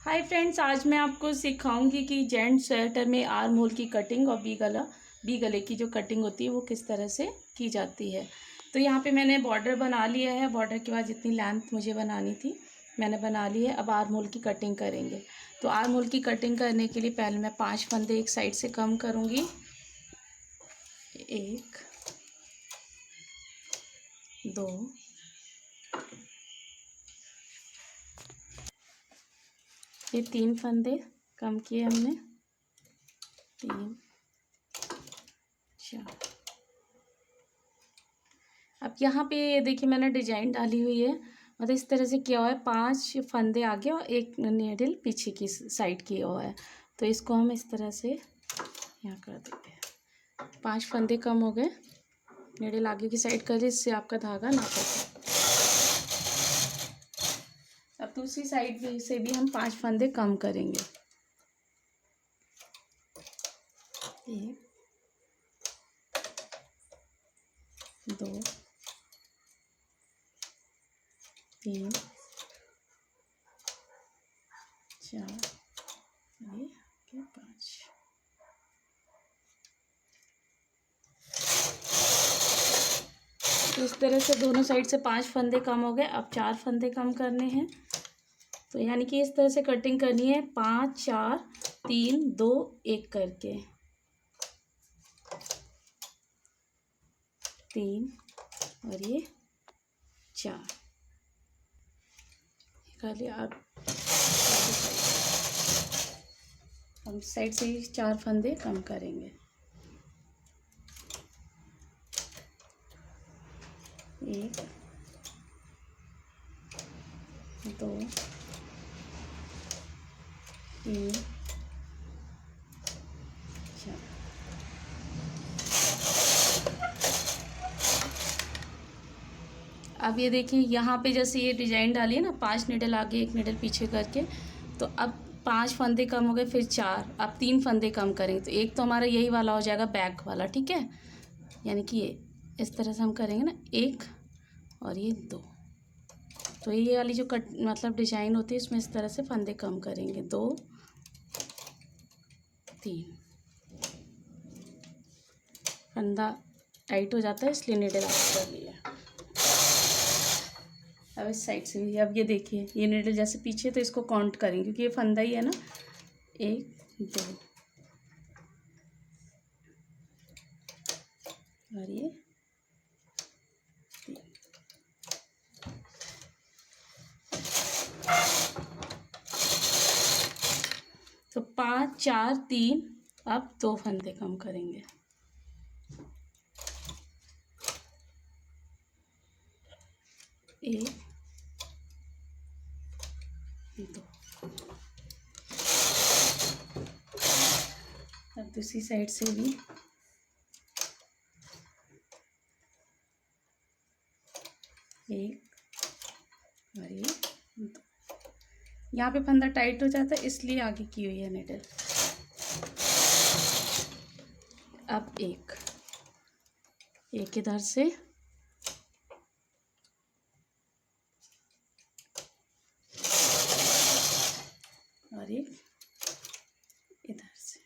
Hi friends, आज मैं आपको सिखाऊंगी कि जेंट्स स्वेटर में आर्म होल की कटिंग और बी गले की जो कटिंग होती है वो किस तरह से की जाती है। तो यहाँ पे मैंने बॉर्डर बना लिया है। बॉर्डर के बाद जितनी लेंथ मुझे बनानी थी मैंने बना ली है। अब आर्म होल की कटिंग करेंगे। तो आर्म होल की कटिंग करने के लिए पहले मैं 5 फंदे एक साइड से कम करूँगी। 1 2 ये 3 फंदे कम किए हमने। 3 4। अब यहाँ पे देखिए मैंने डिजाइन डाली हुई है। मतलब इस तरह से किया हुआ है, 5 फंदे आगे और एक नीडल पीछे की साइड किया हुआ है। तो इसको हम इस तरह से यहाँ कर देते हैं। 5 फंदे कम हो गए। नीडल आगे की साइड कर ली, इससे आपका धागा ना कटे। अब दूसरी साइड से भी हम 5 फंदे कम करेंगे। 1 2 3 4 5। तो इस तरह से दोनों साइड से 5 फंदे कम हो गए। अब 4 फंदे कम करने हैं। तो यानी कि इस तरह से कटिंग करनी है, 5 4 3 2 1 करके। 3 और ये 4 कर लिया। अब हम साइड से ही 4 फंदे कम करेंगे। 1 2 3 4। अब ये देखिए यहाँ पे जैसे ये डिजाइन डाली है ना, 5 नीडल आगे 1 नीडल पीछे करके। तो अब 5 फंदे कम हो गए, फिर 4। अब 3 फंदे कम करेंगे तो एक तो हमारा यही वाला हो जाएगा बैक वाला, ठीक है। यानी कि ये इस तरह से हम करेंगे ना, 1 और ये 2। तो ये वाली जो कट मतलब डिजाइन होती है इसमें इस तरह से फंदे कम करेंगे। 2 3 फंदा टाइट हो जाता है इसलिए नीडल आगे कर लिया। अब इस साइड से भी अब ये देखिए ये नीडल जैसे पीछे, तो इसको काउंट करेंगे क्योंकि ये फंदा ही है ना। 1 2 और ये 3। तो 5 4 3। अब 2 फंदे कम करेंगे। 1 2। अब दूसरी साइड से भी 1 और ये 2। यहाँ पे फंदा टाइट हो जाता है इसलिए आगे की हुई है नीडल। अब एक इधर से और एक इधर से।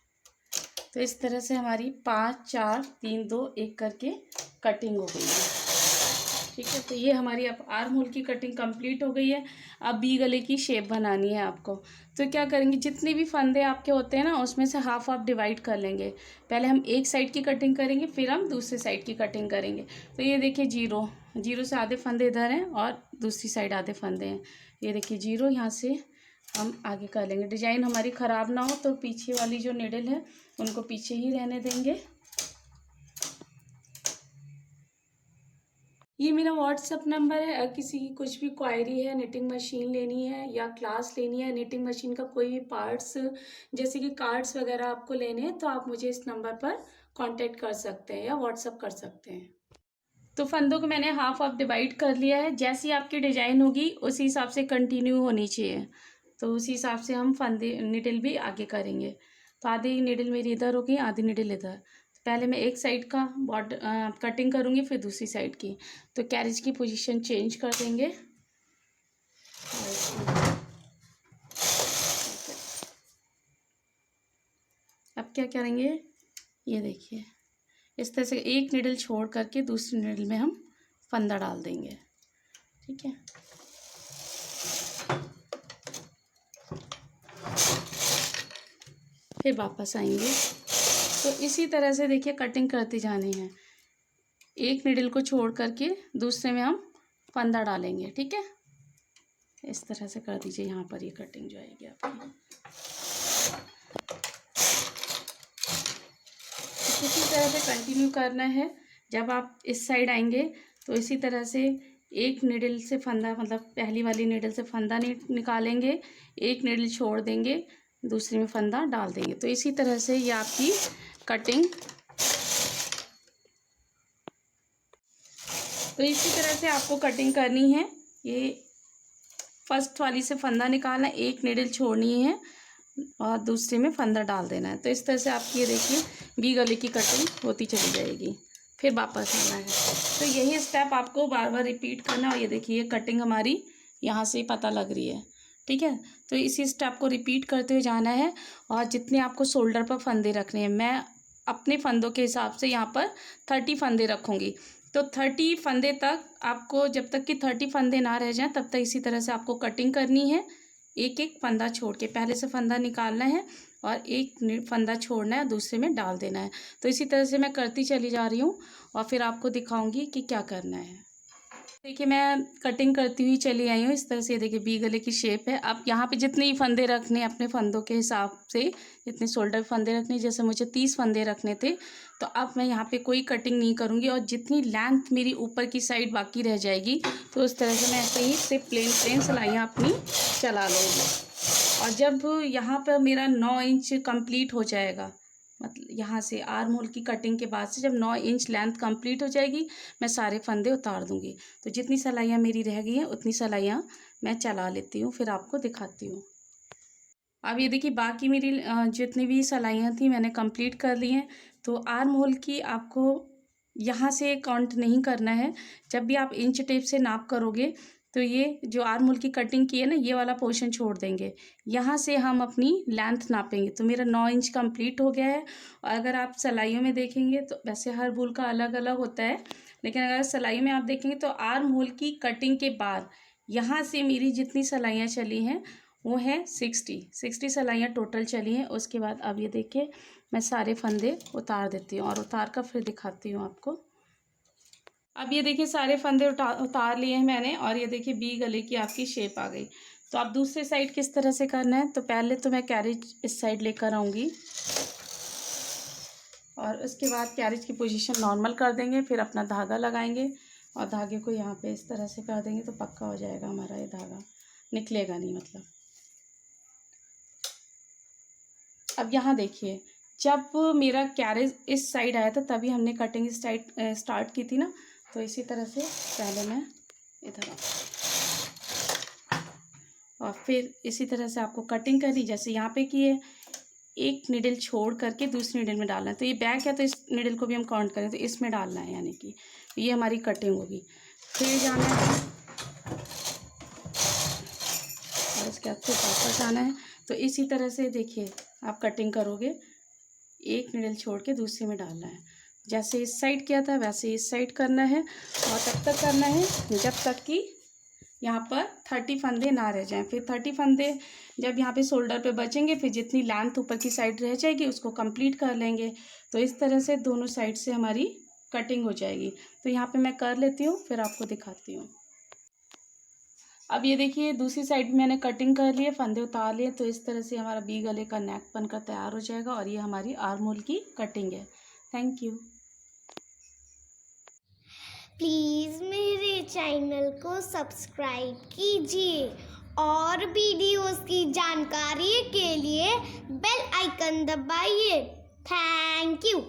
तो इस तरह से हमारी 5 4 3 2 1 करके कटिंग हो गई है, ठीक है। तो ये हमारी अब आर्म होल की कटिंग कंप्लीट हो गई है। अब बी गले की शेप बनानी है आपको। तो क्या करेंगे, जितने भी फंदे आपके होते हैं ना उसमें से हाफ हाफ डिवाइड कर लेंगे। पहले हम एक साइड की कटिंग करेंगे, फिर हम दूसरे साइड की कटिंग करेंगे। तो ये देखिए जीरो से आधे फंदे इधर हैं और दूसरी साइड आधे फंदे हैं। ये देखिए जीरो, यहाँ से हम आगे कर लेंगे। डिजाइन हमारी ख़राब ना हो तो पीछे वाली जो निडल है उनको पीछे ही रहने देंगे। ये मेरा व्हाट्सअप नंबर है। अगर किसी की कुछ भी क्वायरी है, निटिंग मशीन लेनी है या क्लास लेनी है, निटिंग मशीन का कोई भी पार्ट्स जैसे कि कार्ड्स वगैरह आपको लेने हैं तो आप मुझे इस नंबर पर कांटेक्ट कर सकते हैं या व्हाट्सअप कर सकते हैं। तो फंदों को मैंने हाफ हाफ डिवाइड कर लिया है। जैसी आपकी डिजाइन होगी उसी हिसाब से कंटिन्यू होनी चाहिए। तो उसी हिसाब से हम फंदे निडल भी आगे करेंगे। तो आधी निडल मेरी इधर होगी, आधी निडल इधर। पहले मैं एक साइड का बॉर्डर कटिंग करूँगी, फिर दूसरी साइड की। तो कैरेज की पोजीशन चेंज कर देंगे। क्या करेंगे, ये देखिए इस तरह से एक नीडल छोड़ करके दूसरी नीडल में हम फंदा डाल देंगे। ठीक है, फिर वापस आएंगे। तो इसी तरह से देखिए कटिंग करती जानी है। एक नीडल को छोड़ करके दूसरे में हम फंदा डालेंगे। ठीक है, इस तरह से कर दीजिए। यहाँ पर ये कटिंग जो आएगी आपकी, इसी तरह से कंटिन्यू करना है। जब आप इस साइड आएंगे तो इसी तरह से एक नीडल से फंदा, मतलब पहली वाली नीडल से फंदा निकालेंगे, एक नीडल छोड़ देंगे, दूसरी में फंदा डाल देंगे। तो इसी तरह से ये आपकी कटिंग, तो इसी तरह से आपको कटिंग करनी है। ये फर्स्ट वाली से फंदा निकालना, एक नीडल छोड़नी है और दूसरे में फंदा डाल देना है। तो इस तरह से आपकी ये देखिए वी गले की कटिंग होती चली जाएगी। फिर वापस आना है। तो यही स्टेप आपको बार बार रिपीट करना है। और ये देखिए कटिंग हमारी यहाँ से पता लग रही है। ठीक है, तो इसी स्टेप को रिपीट करते हुए जाना है। और जितने आपको शोल्डर पर फंदे रखने हैं, मैं अपने फंदों के हिसाब से यहाँ पर 30 फंदे रखूँगी। तो 30 फंदे तक आपको, जब तक कि 30 फंदे ना रह जाएं तब तक इसी तरह से आपको कटिंग करनी है। एक एक फंदा छोड़ के, पहले से फंदा निकालना है और एक फंदा छोड़ना है, दूसरे में डाल देना है। तो इसी तरह से मैं करती चली जा रही हूँ और फिर आपको दिखाऊंगी कि क्या करना है। देखिए मैं कटिंग करती हुई चली आई हूँ। इस तरह से देखिए वी गले की शेप है। आप यहाँ पे जितने ही फंदे रखने हैं अपने फंदों के हिसाब से, जितने शोल्डर फंदे रखने, जैसे मुझे 30 फंदे रखने थे, तो अब मैं यहाँ पे कोई कटिंग नहीं करूँगी। और जितनी लेंथ मेरी ऊपर की साइड बाकी रह जाएगी, तो उस तरह से मैं ऐसे ही सिर्फ प्लेन सिलाइयाँ अपनी चला लूँगी। और जब यहाँ पर मेरा 9 इंच कंप्लीट हो जाएगा, मतलब यहाँ से आर्म होल की कटिंग के बाद से जब 9 इंच लेंथ कंप्लीट हो जाएगी, मैं सारे फंदे उतार दूँगी। तो जितनी सिलाइयाँ मेरी रह गई हैं उतनी सिलाइयाँ मैं चला लेती हूँ, फिर आपको दिखाती हूँ। अब ये देखिए बाकी मेरी जितनी भी सिलाइयाँ थी मैंने कंप्लीट कर ली हैं। तो आर्म होल की आपको यहाँ से काउंट नहीं करना है। जब भी आप इंच टेप से नाप करोगे तो ये जो आर्म होल की कटिंग की है ना, ये वाला पोर्शन छोड़ देंगे। यहाँ से हम अपनी लेंथ नापेंगे। तो मेरा 9 इंच कंप्लीट हो गया है। और अगर आप सिलाइयों में देखेंगे तो वैसे हर भूल का अलग अलग होता है, लेकिन अगर सिलाई में आप देखेंगे तो आर्म होल की कटिंग के बाद यहाँ से मेरी जितनी सिलाइयाँ चली हैं वो है 60 सिलाइयाँ टोटल चली हैं। उसके बाद अब ये देखिए मैं सारे फंदे उतार देती हूँ और उतार कर फिर दिखाती हूँ आपको। अब ये देखिए सारे फंदे उतार लिए हैं मैंने। और ये देखिए वी गले की आपकी शेप आ गई। तो आप दूसरे साइड किस तरह से करना है, तो पहले तो मैं कैरेज इस साइड लेकर आऊँगी और उसके बाद कैरेज की पोजीशन नॉर्मल कर देंगे। फिर अपना धागा लगाएंगे और धागे को यहाँ पे इस तरह से कर देंगे तो पक्का हो जाएगा हमारा, ये धागा निकलेगा नहीं मतलब। अब यहाँ देखिए जब मेरा कैरेज इस साइड आया था तभी हमने कटिंग स्टार्ट की थी ना। तो इसी तरह से पहले मैं इधर और फिर इसी तरह से आपको कटिंग करनी, जैसे यहाँ पे की है, एक निडल छोड़ करके दूसरी निडल में डालना है। तो ये बैक है तो इस निडल को भी हम काउंट करें तो इसमें डालना है, यानी कि ये हमारी कटिंग होगी। फिर जाना है और इसके बाद फिर वापस आना है। तो इसी तरह से देखिए आप कटिंग करोगे, एक निडल छोड़ के दूसरे में डालना है। जैसे इस साइड किया था वैसे इस साइड करना है। और तब तक करना है जब तक कि यहाँ पर 30 फंदे ना रह जाएं। फिर 30 फंदे जब यहाँ पे शोल्डर पे बचेंगे, फिर जितनी लेंथ ऊपर की साइड रह जाएगी उसको कंप्लीट कर लेंगे। तो इस तरह से दोनों साइड से हमारी कटिंग हो जाएगी। तो यहाँ पे मैं कर लेती हूँ फिर आपको दिखाती हूँ। अब ये देखिए दूसरी साइड भी मैंने कटिंग कर ली है, फंदे उतार लिए। तो इस तरह से हमारा वी गले का नेक बनकर तैयार हो जाएगा और ये हमारी आर्म होल की कटिंग है। Thank you. प्लीज़ मेरे चैनल को सब्सक्राइब कीजिए और वीडियोस की जानकारी के लिए बेल आइकन दबाइए। Thank you.